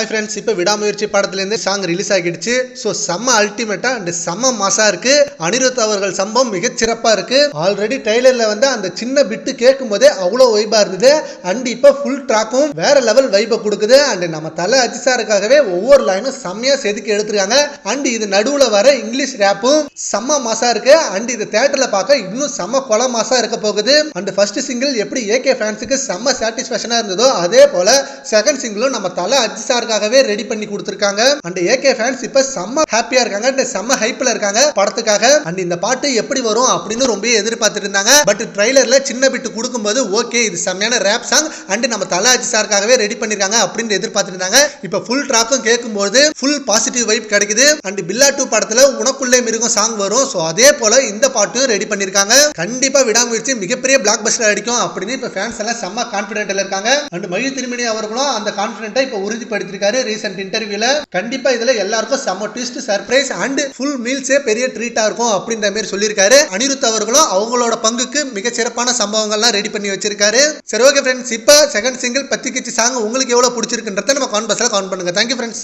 Friends, இப்போ விடாமுயற்சி படத்துலேருந்து சாங் ரிலீஸ் ஆகிடுச்சு. ஸோ செம்ம அல்டிமேட்டா அண்ட் செம்ம மாசா இருக்கு. அனிருத் அவர்கள் சம்பவம் மிகச்சிறப்பா இருக்கு. ஆல்ரெடி ட்ரெய்லர்ல வந்து அந்த சின்ன பிட்டு கேட்கும் போதே அவ்வளோ வைபா இருந்தது. அண்ட் இப்போ ஃபுல் ட்ராக்கும் வேற லெவல் வைபை கொடுக்குது. அண்ட் நம்ம தலை அஜிசாருக்காகவே ஒவ்வொரு லைனும் செம்மையா செதுக்கி எடுத்துருக்காங்க. அண்ட் இது நடுவுல வர இங்கிலீஷ் ரேப்பும் செம்ம மாசா இருக்கு. அண்ட் இது தியேட்டர்ல பார்க்க இன்னும் செம்ம கொலை மாசா இருக்க போகுது. அண்ட் ஃபர்ஸ்ட் சிங்கிள் எப்படி ஏகே ஃபேன்ஸுக்கு செம்ம சாட்டிஸ்ஃபேக்ஷனா இருந்ததோ அதே போல செகண்ட் சிங்கிளும் நம்ம தலை அஜிசாருக்காகவே ரெடி பண்ணி கொடுத்திருக்காங்க. அண்ட் ஏகே ஃபேன்ஸ் இப்ப செம்ம ஹாப்பியா இருக்காங்க. செம்ம ஹைப்ல இருக்காங்க படத்துக்காக. அண்ட் இந்த பாட்டு எப்படி வரும் அப்படின்னு ரொம்ப எதிர்பார்த்துட்டு இருந்தாங்க. பட் ட்ரைலர்ல சின்ன பிட்டு கொடுக்கும்போது ஓகே இது செம்மையான ரேப் சாங் அண்ட் நம்ம தலை அஜிசாருக்காகவே ரெடி பண்ணிருக்காங்க அப்படின்னு எதிர்பார்த்துட்டு இருந்தாங்க. இப்ப ஃபுல் ட்ராக்கும் கேட்கும்போது ஃபுல் பாசிட்டிவ் வைப் கிடைக்குது. அண்ட் பில்லா 2 படத்துல உனக்குள்ளே மிருகம் சாங் வரும். சோ அதே போல இந்த பாட்டும் ரெடி பண்ணிருக்காங்க. கண்டிப்பா விடாமுயற்சி மிகப்பெரிய பிளாக் பஸ்டர் அடிக்கும் அப்படின்னு இப்ப ஃபேன்ஸ் எல்லாம் செம்ம கான்பிடென்ட்ல இருக்காங்க. அண்ட் மழி திருமணி அவர்களும் அந்த கான்பிடென்ட்டை இப்ப உறுதிப்படுத்திருக்காரு ரீசன்ட் இன்டர்வியூல. கண்டிப்பா இதுல எல்லாருக்கும் செம்ம ட்விஸ்ட் சர்ப்ரைஸ் அண்ட் ஃபுல் மீல்ஸே பெரிய ட்ரீட்டா இருக்கும் அப்படின்ற மாதிரி சொல்லியிருக்காரு. அனிருத் அவர்களும் அவங்களோட பங்குக்கு மிக சிறப்பான சம்பவங்கள்லாம் ரெடி பண்ணி வச்சிருக்காரு. சரி ஓகே ஃப்ரெண்ட்ஸ், இப்ப செகண்ட் சிங்கிள் பத்தி கிச்சி சாங் உங்களுக்கு எவ்வளவு பிடிச்சிருக்குன்றத நம்ம கான்வர்ஸ்ல கமெண்ட் பண்ணுங்க. Thank you friends.